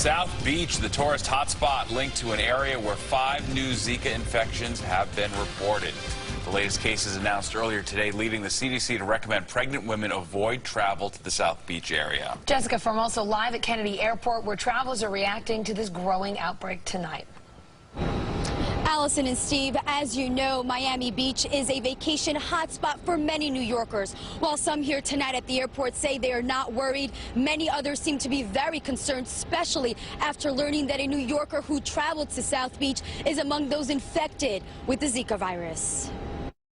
South Beach, the tourist hotspot linked to an area where 5 new Zika infections have been reported. The latest cases announced earlier today, leading the CDC to recommend pregnant women avoid travel to the South Beach area. Jessica Formoso live at Kennedy Airport, where travelers are reacting to this growing outbreak tonight. Allison and Steve, as you know, Miami Beach is a vacation hotspot for many New Yorkers. While some here tonight at the airport say they are not worried, many others seem to be very concerned, especially after learning that a New Yorker who traveled to South Beach is among those infected with the Zika virus.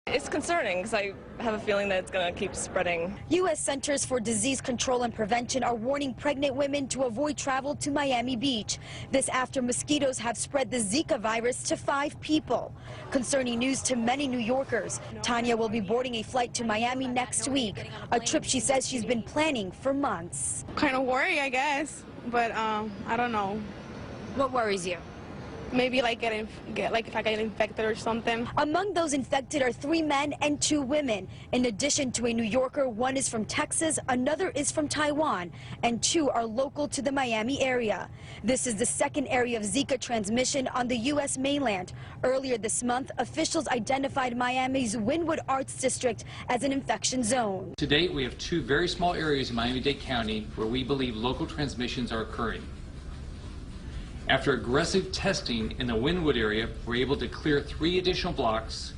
It's concerning because I have a feeling that it's going to keep spreading. U.S. Centers for Disease Control and Prevention are warning pregnant women to avoid travel to Miami Beach. This after mosquitoes have spread the Zika virus to 5 people. Concerning news to many New Yorkers. Tanya will be boarding a flight to Miami next week, a trip she says she's been planning for months. Kind of worry, I guess, but I don't know. What worries you? Maybe like if I get infected or something. Among those infected are 3 men and 2 women. In addition to a New Yorker, 1 is from Texas, another is from Taiwan, and 2 are local to the Miami area. This is the second area of Zika transmission on the U.S. mainland. Earlier this month, officials identified Miami's Wynwood Arts District as an infection zone. To date, we have 2 very small areas in Miami-Dade County where we believe local transmissions are occurring. After aggressive testing in the Wynwood area, we're able to clear 3 additional blocks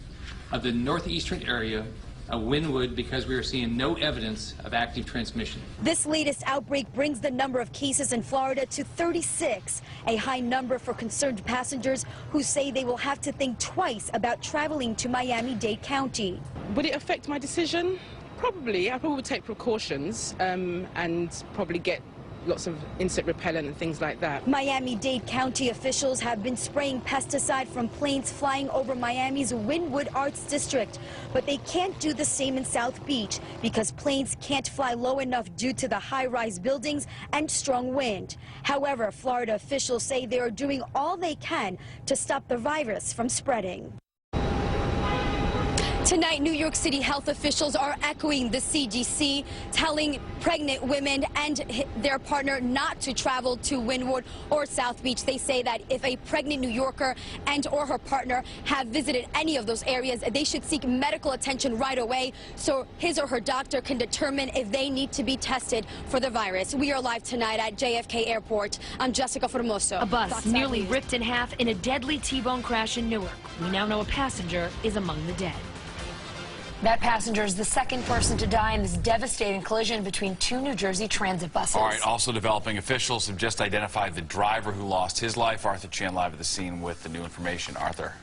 of the northeastern area of Wynwood because we are seeing no evidence of active transmission. This latest outbreak brings the number of cases in Florida to 36, a high number for concerned passengers who say they will have to think twice about traveling to Miami-Dade County. Would it affect my decision? Probably. I probably would take precautions and probably get lots of insect repellent and things like that. Miami-Dade County officials have been spraying pesticide from planes flying over Miami's Wynwood Arts District, but they can't do the same in South Beach because planes can't fly low enough due to the high-rise buildings and strong wind. However, Florida officials say they are doing all they can to stop the virus from spreading. Tonight, New York City health officials are echoing the CDC, telling pregnant women and their partner not to travel to Wynwood or South Beach. They say that if a pregnant New Yorker and or her partner have visited any of those areas, they should seek medical attention right away so his or her doctor can determine if they need to be tested for the virus. We are live tonight at JFK Airport. I'm Jessica Formoso. A bus nearly ripped in half in a deadly T-bone crash in Newark. We now know a passenger is among the dead. That passenger is the second person to die in this devastating collision between 2 New Jersey transit buses. All right, also developing, officials have just identified the driver who lost his life. Arthur Chan live at the scene with the new information. Arthur.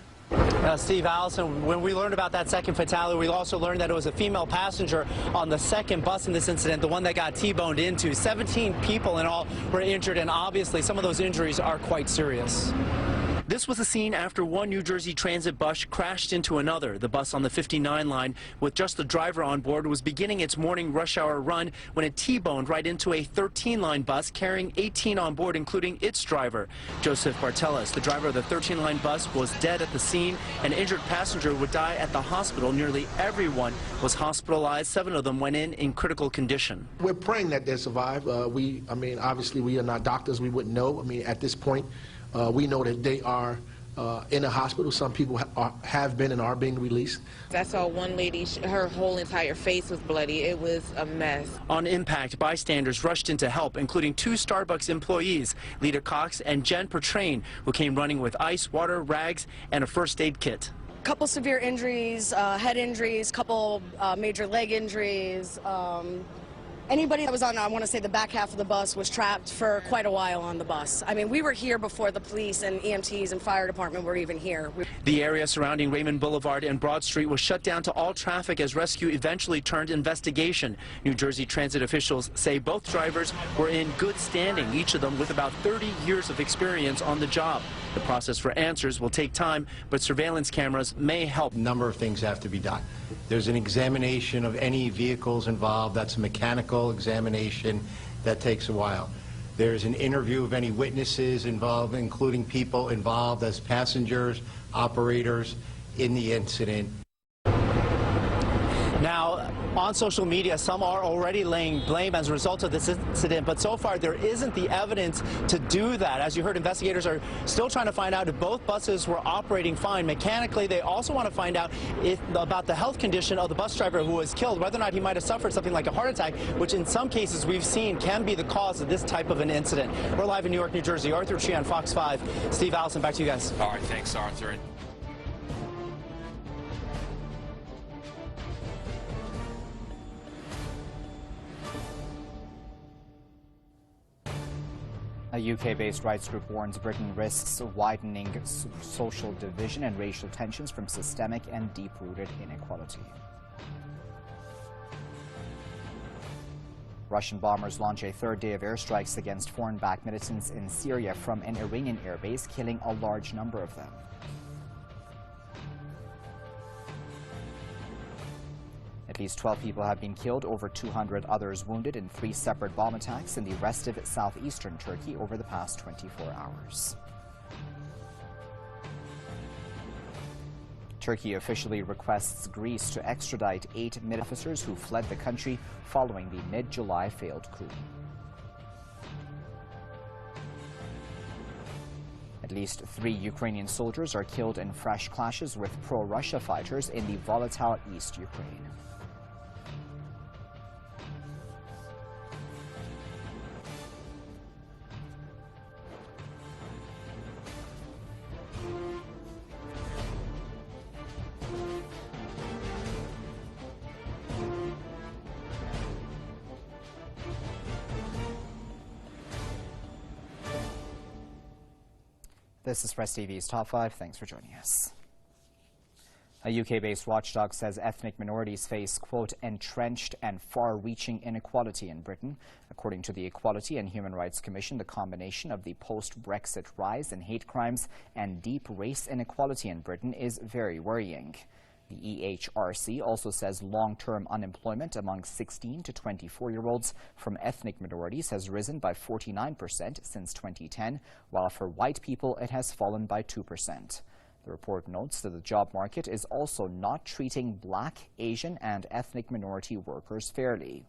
Steve, Allison, when we learned about that second fatality, we also learned that it was a female passenger on the second bus in this incident, the one that got T-boned into. 17 people in all were injured, and obviously some of those injuries are quite serious. This was a scene after one New Jersey transit bus crashed into another. The bus on the 59 line with just the driver on board was beginning its morning rush hour run when it T-boned right into a 13-line bus carrying 18 on board, including its driver. Joseph Barteles, the driver of the 13-line bus, was dead at the scene. An injured passenger would die at the hospital. Nearly everyone was hospitalized. 7 of them went in critical condition. We're praying that they survive. Obviously, we are not doctors. We wouldn't know. At this point, we know that they are in a hospital. Some people have been and are being released. I saw one lady, her whole entire face was bloody. It was a mess. On impact, bystanders rushed in to help, including 2 Starbucks employees, Lita Cox and Jen Pertrain, who came running with ice, water, rags, and a first aid kit. Couple severe injuries, head injuries, couple major leg injuries. Anybody that was on, I want to say, the back half of the bus was trapped for quite a while on the bus. I mean, we were here before the police and EMTs and fire department were even here. The area surrounding Raymond Boulevard and Broad Street was shut down to all traffic as rescue eventually turned investigation. New Jersey transit officials say both drivers were in good standing, each of them with about 30 years of experience on the job. The process for answers will take time, but surveillance cameras may help. A number of things have to be done. There's an examination of any vehicles involved. That's a mechanical examination that takes a while. There's an interview of any witnesses involved, including people involved as passengers, operators in the incident. Now, on social media, some are already laying blame as a result of this incident, but so far there isn't the evidence to do that. As you heard, investigators are still trying to find out if both buses were operating fine mechanically. They also want to find out about the health condition of the bus driver who was killed, whether or not he might have suffered something like a heart attack, which in some cases we've seen can be the cause of this type of an incident. We're live in New York, New Jersey. Arthur Chi on Fox 5. Steve, Allison, back to you guys. All right, thanks, Arthur. A UK-based rights group warns Britain risks widening social division and racial tensions from systemic and deep-rooted inequality. Russian bombers launch a third day of airstrikes against foreign-backed militants in Syria from an Iranian airbase, killing a large number of them. At least 12 people have been killed, over 200 others wounded in 3 separate bomb attacks in the rest of southeastern Turkey over the past 24 hours. Turkey officially requests Greece to extradite 8 military officers who fled the country following the mid-July failed coup. At least 3 Ukrainian soldiers are killed in fresh clashes with pro-Russia fighters in the volatile East Ukraine. This is Press TV's Top 5. Thanks for joining us. A UK-based watchdog says ethnic minorities face, quote, entrenched and far-reaching inequality in Britain. According to the Equality and Human Rights Commission, the combination of the post-Brexit rise in hate crimes and deep race inequality in Britain is very worrying. The EHRC also says long-term unemployment among 16 to 24-year-olds from ethnic minorities has risen by 49% since 2010, while for white people it has fallen by 2%. The report notes that the job market is also not treating black, Asian, and ethnic minority workers fairly.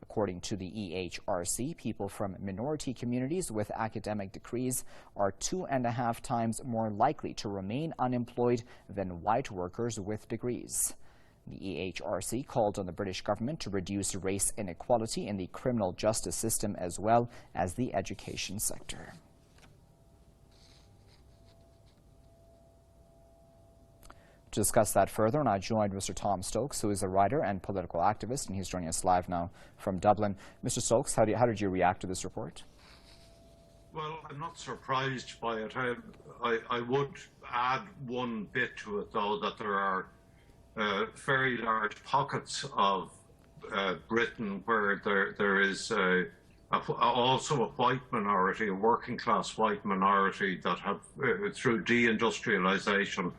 According to the EHRC, people from minority communities with academic degrees are 2.5 times more likely to remain unemployed than white workers with degrees. The EHRC called on the British government to reduce race inequality in the criminal justice system as well as the education sector. To discuss that further, and I joined Mr. Tom Stokes, who is a writer and political activist, and he's joining us live now from Dublin. Mr. Stokes, how did you react to this report? Well, I'm not surprised by it. I would add one bit to it, though, that there are very large pockets of Britain where there is also a white minority, a working-class white minority that have, through deindustrialization,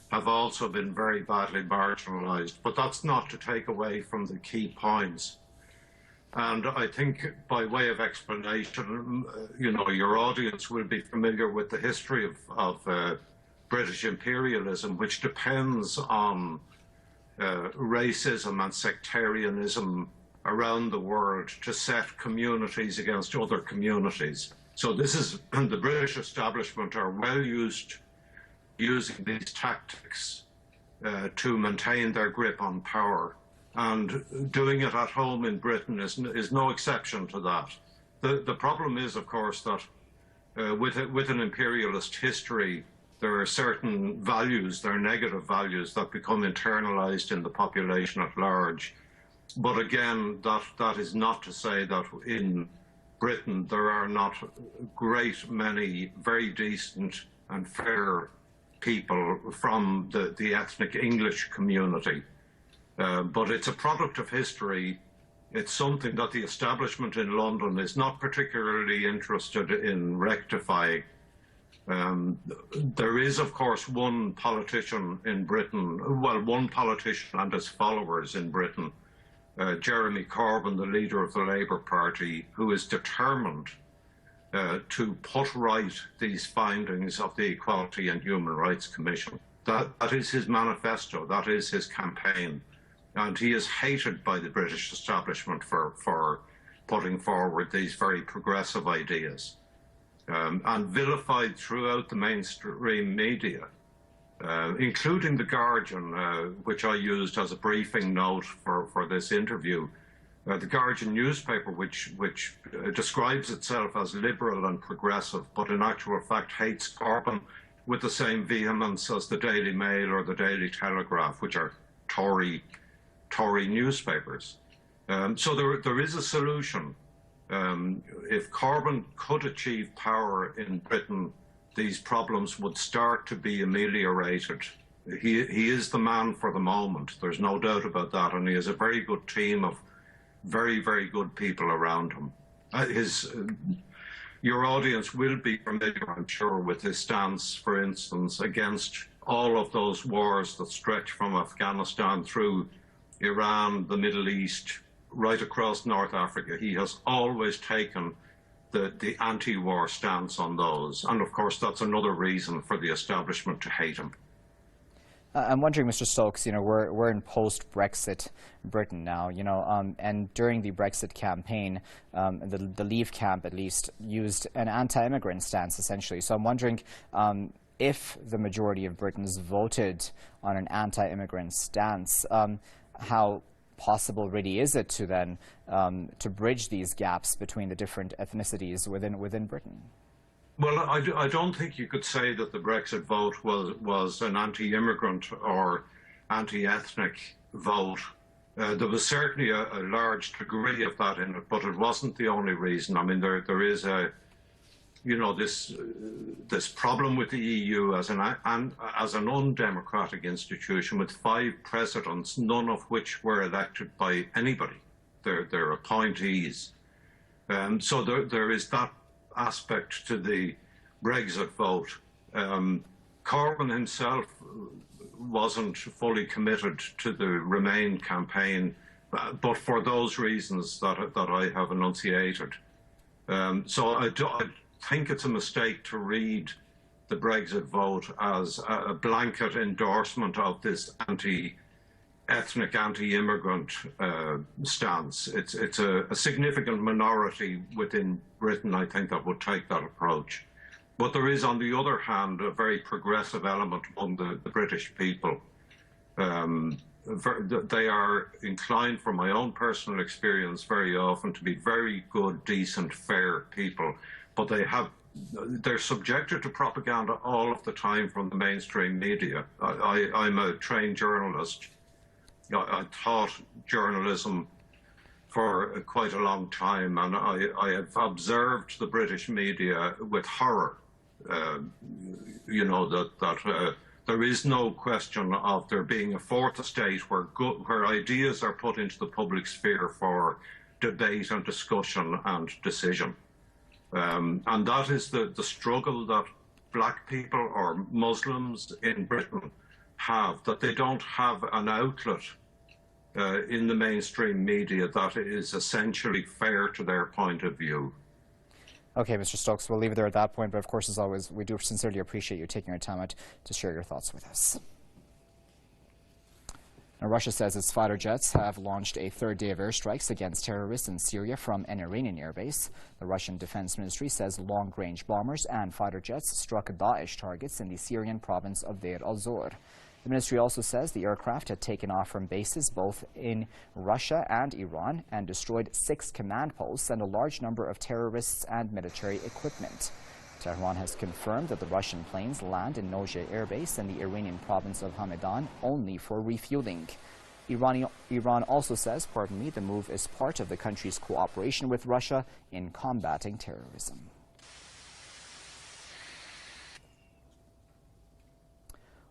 have also been very badly marginalized. But that's not to take away from the key points. And I think by way of explanation, you know, your audience will be familiar with the history of British imperialism, which depends on racism and sectarianism around the world to set communities against other communities. So this is, and the British establishment are well used using these tactics to maintain their grip on power. And doing it at home in Britain is no exception to that. The problem is, of course, that with an imperialist history, there are certain values, there are negative values that become internalized in the population at large. But again, that is not to say that in Britain there are not a great many very decent and fair people from the ethnic English community. But it's a product of history. It's something that the establishment in London is not particularly interested in rectifying. There is, of course, one politician in Britain, well, one politician and his followers in Britain, Jeremy Corbyn, the leader of the Labour Party, who is determined to put right these findings of the Equality and Human Rights Commission. That is his manifesto, that is his campaign. And he is hated by the British establishment for putting forward these very progressive ideas, and vilified throughout the mainstream media, including The Guardian, which I used as a briefing note for this interview. The Guardian newspaper, which describes itself as liberal and progressive, but in actual fact hates Corbyn with the same vehemence as the Daily Mail or the Daily Telegraph, which are Tory newspapers. So there is a solution. If Corbyn could achieve power in Britain, these problems would start to be ameliorated. He is the man for the moment. There's no doubt about that, and he has a very good team of very, very good people around him. Your audience will be familiar, I'm sure, with his stance, for instance, against all of those wars that stretch from Afghanistan through Iran, the Middle East, right across North Africa. He has always taken the anti-war stance on those. And of course, that's another reason for the establishment to hate him. I'm wondering, Mr. Stokes, we're in post-Brexit Britain now, and during the Brexit campaign, the Leave camp at least used an anti-immigrant stance, essentially. So I'm wondering if the majority of Britons voted on an anti-immigrant stance, how possible really is it to then to bridge these gaps between the different ethnicities within Britain? Well, I don't think you could say that the Brexit vote was an anti-immigrant or anti-ethnic vote. There was certainly a large degree of that in it, but it wasn't the only reason. I mean, there is this problem with the EU as an undemocratic institution with 5 presidents, none of which were elected by anybody. They're appointees. So there is that aspect to the Brexit vote. Corbyn himself wasn't fully committed to the Remain campaign, but for those reasons that I have enunciated. So I think it's a mistake to read the Brexit vote as a blanket endorsement of this anti-ethnic, anti-immigrant stance. It's a significant minority within Britain, I think, that would take that approach. But there is, on the other hand, a very progressive element among the British people. They are inclined, from my own personal experience, very often to be very good, decent, fair people. But they're subjected to propaganda all of the time from the mainstream media. I'm a trained journalist. I taught journalism for quite a long time, and I have observed the British media with horror. That there is no question of there being a fourth estate where ideas are put into the public sphere for debate and discussion and decision. And that is the struggle that black people or Muslims in Britain have, that they don't have an outlet in the mainstream media that is essentially fair to their point of view. Okay, Mr. Stokes, we'll leave it there at that point, but of course, as always, we do sincerely appreciate you taking your time out to share your thoughts with us. Now, Russia says its fighter jets have launched a 3rd day of airstrikes against terrorists in Syria from an Iranian airbase. The Russian Defense Ministry says long-range bombers and fighter jets struck Daesh targets in the Syrian province of Deir al-Zor. The ministry also says the aircraft had taken off from bases both in Russia and Iran and destroyed 6 command posts and a large number of terrorists and military equipment. Tehran has confirmed that the Russian planes land in Noje Air Base in the Iranian province of Hamadan only for refueling. Iran also says, the move is part of the country's cooperation with Russia in combating terrorism.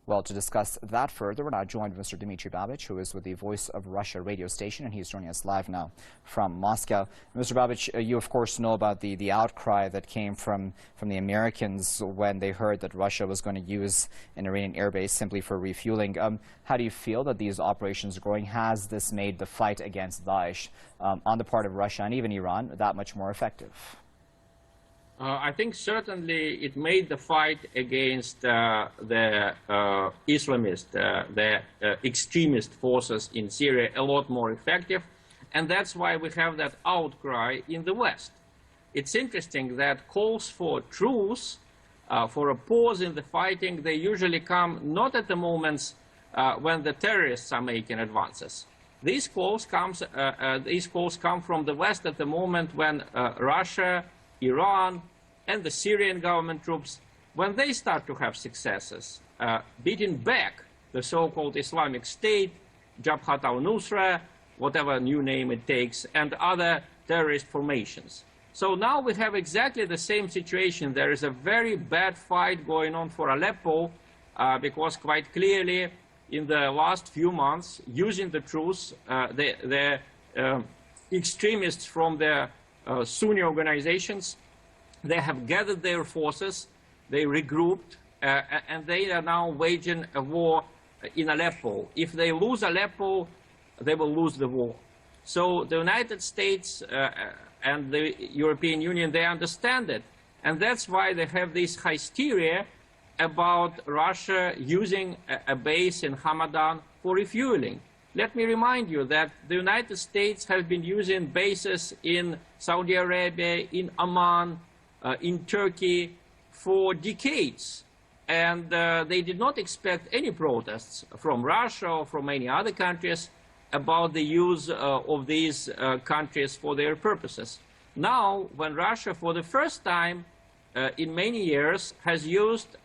Well, to discuss that further, we're now joined by Mr. Dmitry Babich, who is with the Voice of Russia radio station, and he's joining us live now from Moscow. Mr. Babich, you of course know about the outcry that came from the Americans when they heard that Russia was going to use an Iranian airbase simply for refueling. How do you feel that these operations are going? Has this made the fight against Daesh on the part of Russia and even Iran that much more effective? I think certainly it made the fight against the Islamist, the extremist forces in Syria a lot more effective, and that's why we have that outcry in the West. It's interesting that calls for truce, for a pause in the fighting, they usually come not at the moments when the terrorists are making advances. These calls come from the West at the moment when Russia, Iran, and the Syrian government troops, when they start to have successes, beating back the so-called Islamic State, Jabhat al-Nusra, whatever new name it takes, and other terrorist formations. So now we have exactly the same situation. There is a very bad fight going on for Aleppo, because quite clearly in the last few months, using the truce, the extremists from the Sunni organizations, they have gathered their forces, they regrouped, and they are now waging a war in Aleppo. If they lose Aleppo, they will lose the war. So the United States and the European Union, they understand it. And that's why they have this hysteria about Russia using a base in Hamadan for refueling. Let me remind you that the United States have been using bases in Saudi Arabia, in Oman, in Turkey for decades. And they did not expect any protests from Russia or from any other countries about the use of these countries for their purposes. Now, when Russia, for the first time in many years, has used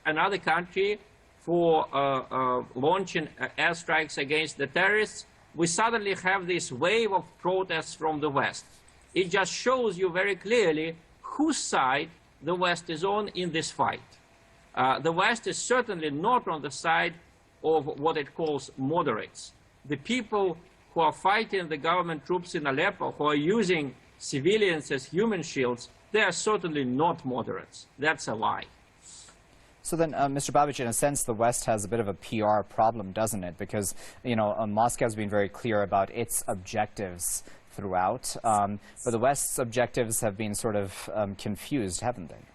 another country for launching airstrikes against the terrorists, we suddenly have this wave of protests from the West. It just shows you very clearly whose side the West is on in this fight. The West is certainly not on the side of what it calls moderates. The people who are fighting the government troops in Aleppo, who are using civilians as human shields, they are certainly not moderates. That's a lie. So then, Mr. Babic, in a sense, the West has a bit of a PR problem, doesn't it? Because, you know, Moscow has been very clear about its objectives throughout, but the West's objectives have been sort of confused, haven't they?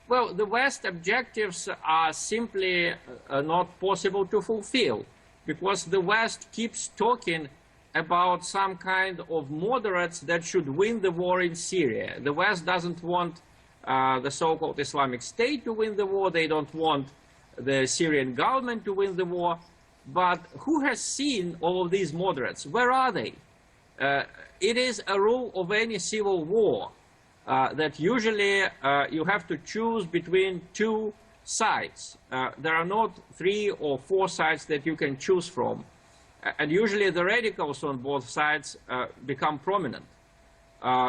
Well, the West's objectives are simply not possible to fulfill, because the West keeps talking about some kind of moderates that should win the war in Syria. The West doesn't want the so-called Islamic State to win the war. They don't want the Syrian government to win the war. But who has seen all of these moderates? Where are they? It is a rule of any civil war that usually you have to choose between two sides. There are not 3 or 4 sides that you can choose from. And usually the radicals on both sides become prominent.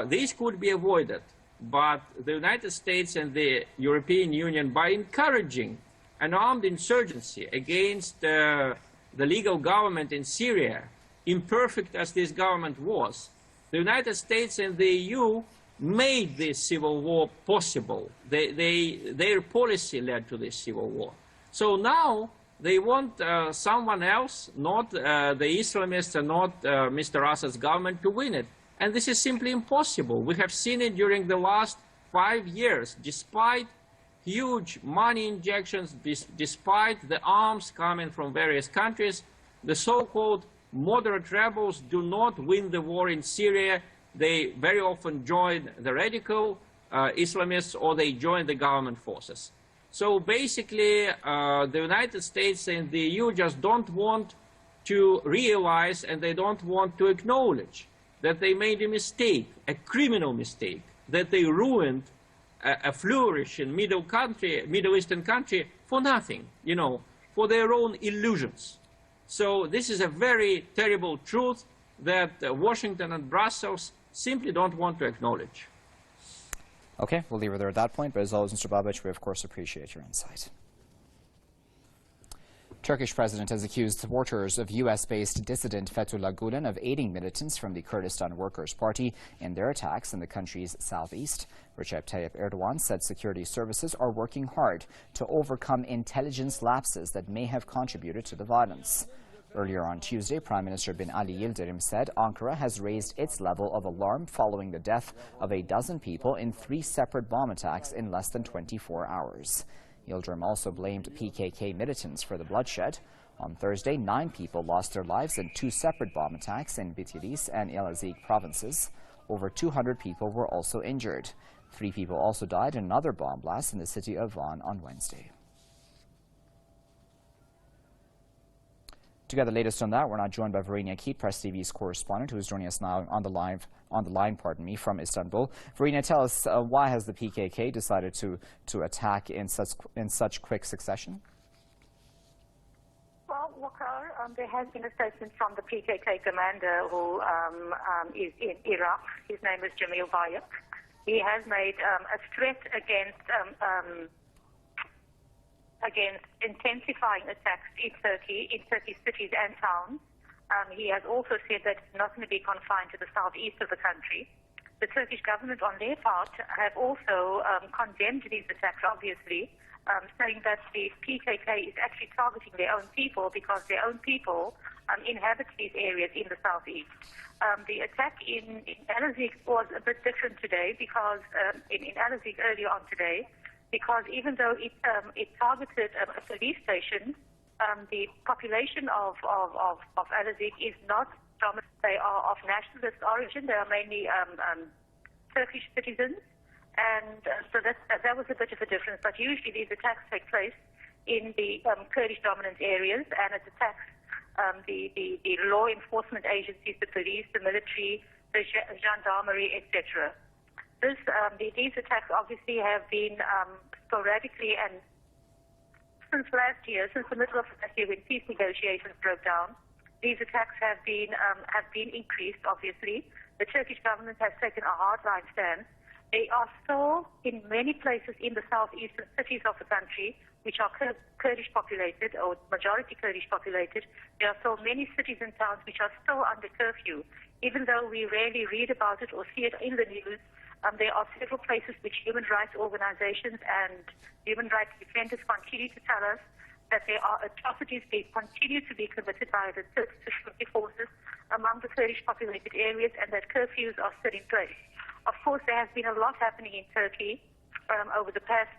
These could be avoided, but the United States and the European Union, by encouraging an armed insurgency against the legal government in Syria, imperfect as this government was, the United States and the EU made this civil war possible. Their policy led to this civil war. So now they want someone else, not the Islamists and not Mr. Assad's government, to win it. And this is simply impossible. We have seen it during the last 5 years. Despite huge money injections, despite the arms coming from various countries, the so-called moderate rebels do not win the war in Syria. They very often join the radical Islamists, or they join the government forces. So basically, the United States and the EU just don't want to realize, and they don't want to acknowledge that they made a mistake, a criminal mistake, that they ruined a flourishing Middle Eastern country for nothing, you know, for their own illusions. So this is a very terrible truth that Washington and Brussels simply don't want to acknowledge. Okay, we'll leave it there at that point, but as always, Mr. Babic, we of course appreciate your insight. Turkish president has accused supporters of U.S.-based dissident Fethullah Gulen of aiding militants from the Kurdistan Workers' Party in their attacks in the country's southeast. Recep Tayyip Erdogan said security services are working hard to overcome intelligence lapses that may have contributed to the violence. Earlier on Tuesday, Prime Minister bin Ali Yildirim said Ankara has raised its level of alarm following the death of a dozen people in 3 separate bomb attacks in less than 24 hours. Yildirim also blamed PKK militants for the bloodshed. On Thursday, 9 people lost their lives in 2 separate bomb attacks in Bitlis and Elazig provinces. Over 200 people were also injured. 3 people also died in another bomb blast in the city of Van on Wednesday. To get the latest on that, we're now joined by Verena Keat, Press TV's correspondent, who is joining us now on the line from Istanbul. Verena, tell us why has the PKK decided to attack in such quick succession? Well, Wakar, there has been a statement from the PKK commander who is in Iraq. His name is Jamil Bayek. He has made a threat against intensifying attacks in Turkey's cities and towns. He has also said that it's not going to be confined to the southeast of the country. The Turkish government, on their part, have also condemned these attacks, obviously, saying that the PKK is actually targeting their own people because their own people inhabit these areas in the southeast. The attack in Elazig was a bit different today because in Elazig earlier on today, because even though it targeted a police station, the population of Elazig is not dominant. They are of nationalist origin. They are mainly Turkish citizens, and so that was a bit of a difference. But usually these attacks take place in the Kurdish dominant areas, and it attacks the law enforcement agencies, the police, the military, the gendarmerie, etc. These attacks obviously have been sporadically, and since last year, since the middle of last year when peace negotiations broke down, these attacks have been increased, obviously. The Turkish government has taken a hardline stance. They are still in many places in the southeastern cities of the country, which are Kurdish populated or majority Kurdish populated. There are still many cities and towns which are still under curfew. Even though we rarely read about it or see it in the news, there are several places which human rights organizations and human rights defenders continue to tell us that there are atrocities being continue to be committed by the Turkish security forces among the Kurdish populated areas, and that curfews are still in place. Of course, there has been a lot happening in Turkey over the past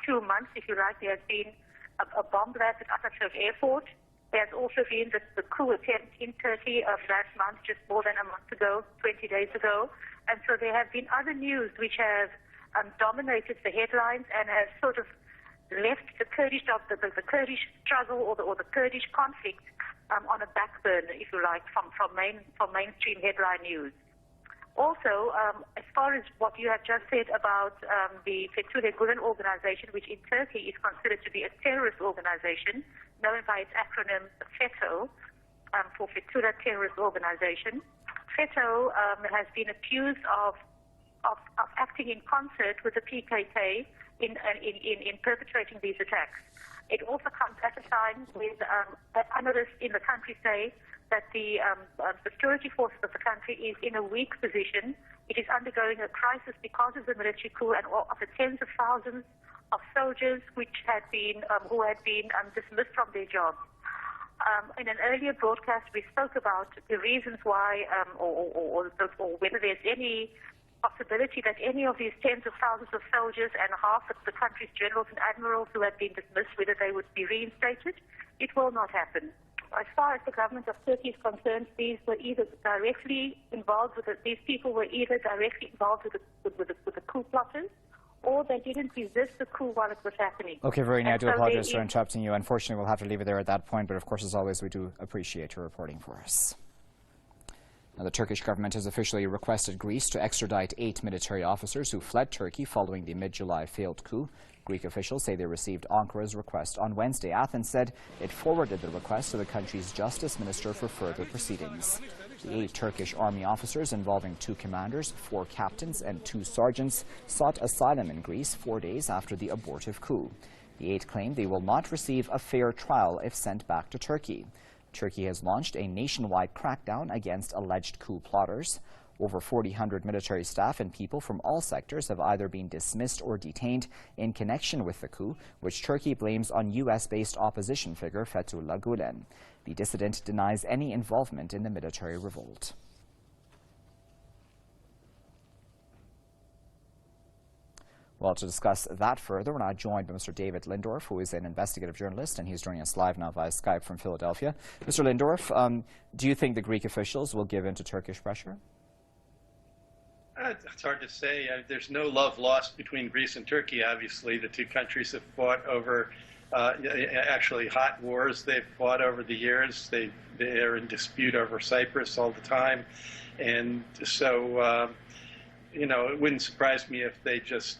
2 months, if you like. There has been a bomb blast at Atatürk Airport. There has also been the coup attempt in Turkey last month, just more than a month ago, 20 days ago. And so there have been other news which have dominated the headlines and have sort of left the Kurdish struggle or the Kurdish conflict on a back burner, if you like, from mainstream headline news. Also, as far as what you have just said about the Fethullah Gulen organization, which in Turkey is considered to be a terrorist organization, known by its acronym FETÖ, for Fethullah Terrorist Organization. FETÖ has been accused of acting in concert with the PKK in perpetrating these attacks. It also comes at a time when analysts in the country say that the security forces of the country is in a weak position. It is undergoing a crisis because of the military coup and of the tens of thousands of soldiers who had been dismissed from their jobs. In an earlier broadcast, we spoke about the reasons why, or whether there's any possibility that any of these tens of thousands of soldiers and half of the country's generals and admirals who have been dismissed, whether they would be reinstated. It will not happen. As far as the government of Turkey is concerned, these were either directly involved with these people were either directly involved with the coup plotters, or they didn't resist the coup while it was happening. Okay, Verena, I do apologize for interrupting you. Unfortunately, we'll have to leave it there at that point, but of course, as always, we do appreciate your reporting for us. Now, the Turkish government has officially requested Greece to extradite 8 military officers who fled Turkey following the mid-July failed coup. Greek officials say they received Ankara's request on Wednesday. Athens said it forwarded the request to the country's justice minister for further proceedings. The 8 Turkish army officers, involving 2 commanders, 4 captains and 2 sergeants, sought asylum in Greece 4 days after the abortive coup. The 8 claim they will not receive a fair trial if sent back to Turkey. Turkey has launched a nationwide crackdown against alleged coup plotters. Over 400 military staff and people from all sectors have either been dismissed or detained in connection with the coup, which Turkey blames on U.S.-based opposition figure Fethullah Gulen. The dissident denies any involvement in the military revolt. Well, to discuss that further, we're now joined by Mr. David Lindorf, who is an investigative journalist, and he's joining us live now via Skype from Philadelphia. Mr. Lindorf, do you think the Greek officials will give in to Turkish pressure? It's hard to say. There's no love lost between Greece and Turkey, obviously. The two countries have fought over actually hot wars. They've fought over the years. They're in dispute over Cyprus all the time. And so, it wouldn't surprise me if they just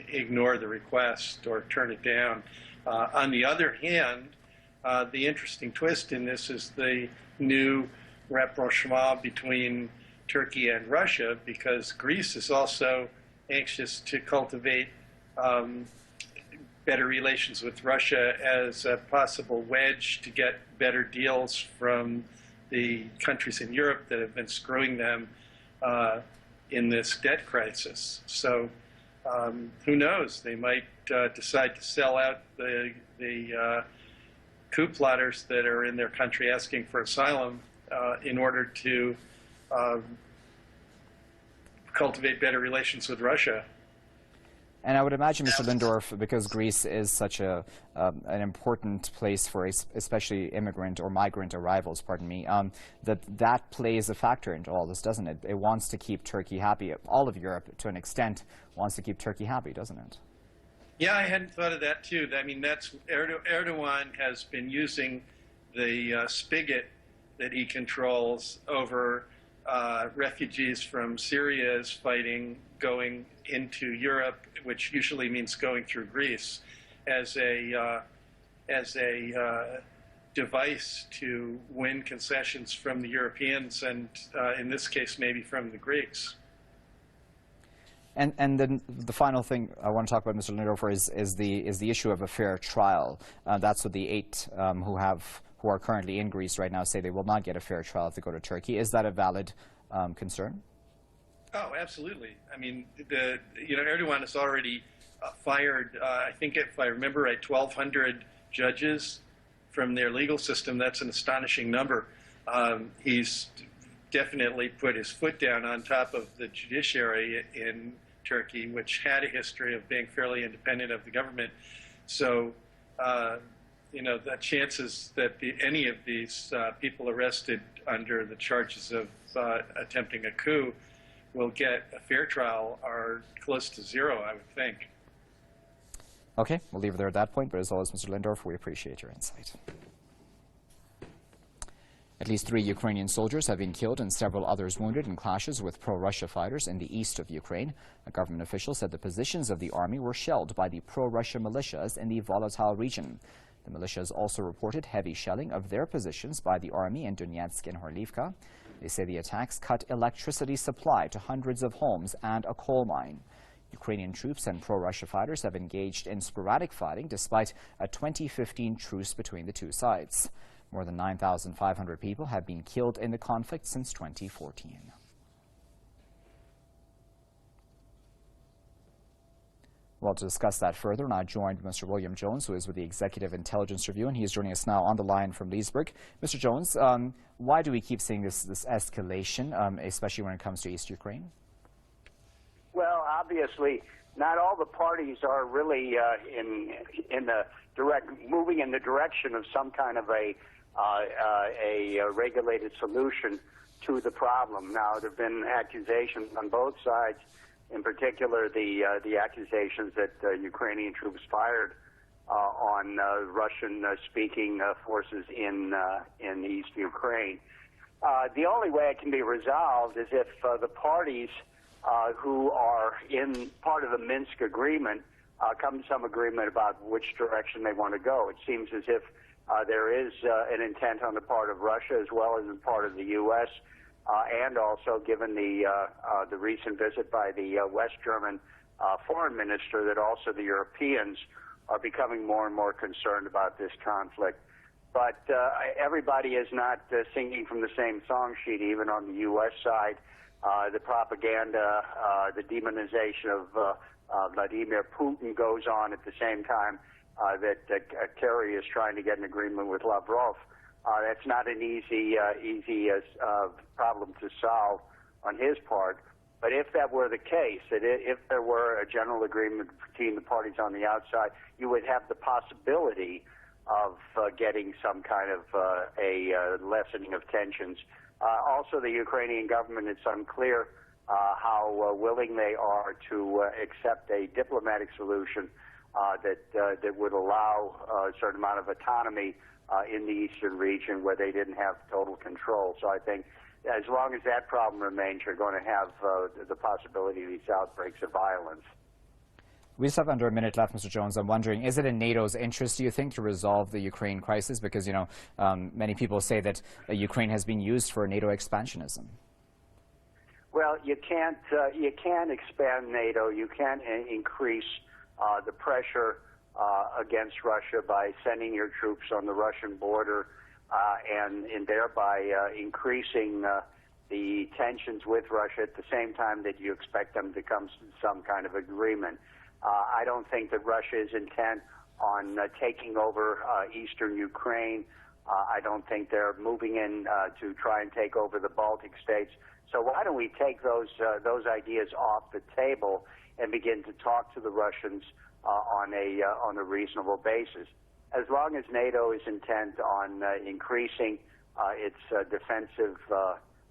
ignore the request or turn it down. On the other hand, the interesting twist in this is the new rapprochement between Turkey and Russia, because Greece is also anxious to cultivate better relations with Russia as a possible wedge to get better deals from the countries in Europe that have been screwing them in this debt crisis. So who knows? They might decide to sell out the coup plotters that are in their country asking for asylum in order to cultivate better relations with Russia. And I would imagine, Mr. Lindorf, because Greece is such an important place for especially immigrant or migrant arrivals, that plays a factor into all this, doesn't it? It wants to keep Turkey happy. All of Europe, to an extent, wants to keep Turkey happy, doesn't it? Yeah, I hadn't thought of that, too. I mean, Erdogan has been using the spigot that he controls over refugees from Syria's fighting going into Europe, which usually means going through Greece, as a device to win concessions from the Europeans and, in this case, maybe from the Greeks. And then the final thing I want to talk about, Mr. Lindorf, is the issue of a fair trial. That's what the 8 who are currently in Greece right now say they will not get a fair trial if they go to Turkey. Is that a valid concern? Oh, absolutely. I mean, Erdogan has already fired, I think if I remember right, 1,200 judges from their legal system. That's an astonishing number. He's definitely put his foot down on top of the judiciary in Turkey, which had a history of being fairly independent of the government. So, the chances that any of these people arrested under the charges of attempting a coup will get a fair trial are close to zero, I would think. Okay, we'll leave it there at that point, but as always, Mr. Lindorf, we appreciate your insight. At least 3 Ukrainian soldiers have been killed and several others wounded in clashes with pro-Russia fighters in the east of Ukraine. A government official said the positions of the army were shelled by the pro-Russia militias in the volatile region. The militias also reported heavy shelling of their positions by the army in Donetsk and Horlivka. They say the attacks cut electricity supply to hundreds of homes and a coal mine. Ukrainian troops and pro-Russia fighters have engaged in sporadic fighting despite a 2015 truce between the two sides. More than 9,500 people have been killed in the conflict since 2014. Well, to discuss that further, now joined by Mr. William Jones, who is with the Executive Intelligence Review, and he is joining us now on the line from Leesburg. Mr. Jones, why do we keep seeing this escalation, especially when it comes to East Ukraine? Well, obviously, not all the parties are really moving in the direction of some kind of a regulated solution to the problem. Now, there have been accusations on both sides. In particular, the accusations that Ukrainian troops fired on Russian-speaking forces in East Ukraine. The only way it can be resolved is if the parties who are in part of the Minsk agreement come to some agreement about which direction they want to go. It seems as if there is an intent on the part of Russia as well as on the part of the U.S., and also given the recent visit by the West German foreign minister, that also the Europeans are becoming more and more concerned about this conflict. But everybody is not singing from the same song sheet, even on the U.S. side. The propaganda, the demonization of Vladimir Putin goes on at the same time that Kerry is trying to get an agreement with Lavrov. That's not an easy problem to solve on his part. But if that were the case, that if there were a general agreement between the parties on the outside, you would have the possibility of getting some kind of a lessening of tensions. Also, the Ukrainian government, it's unclear how willing they are to accept a diplomatic solution that would allow a certain amount of autonomy in the eastern region where they didn't have total control. So I think as long as that problem remains, you're going to have the possibility of these outbreaks of violence. We just have under a minute left, Mr. Jones. I'm wondering, is it in NATO's interest, do you think, to resolve the Ukraine crisis? Because, you know, many people say that Ukraine has been used for NATO expansionism. Well, you can't expand NATO. You can't increase the pressure against Russia by sending your troops on the Russian border and thereby increasing the tensions with Russia at the same time that you expect them to come to some kind of agreement. I don't think that Russia is intent on taking over eastern Ukraine. I don't think they're moving in to try and take over the Baltic states. So why don't we take those ideas off the table and begin to talk to the Russians on a reasonable basis? As long as NATO is intent on increasing its defensive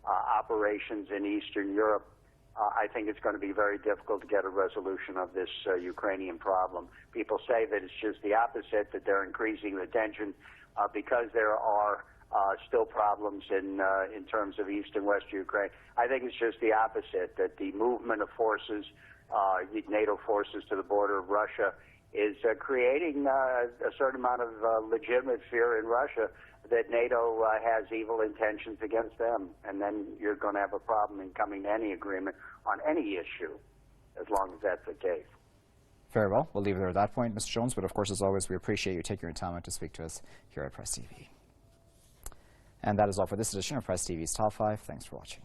operations in Eastern Europe, I think it's going to be very difficult to get a resolution of this Ukrainian problem. People say that it's just the opposite, that they're increasing the tension because there are still problems in terms of East and West Ukraine. I think it's just the opposite, that the movement of forces, NATO forces to the border of Russia, is creating a certain amount of legitimate fear in Russia that NATO has evil intentions against them. And then you're going to have a problem in coming to any agreement on any issue, as long as that's the case. Very well. We'll leave it there at that point, Mr. Jones. But of course, as always, we appreciate you taking your time out to speak to us here at Press TV. And that is all for this edition of Press TV's Top 5. Thanks for watching.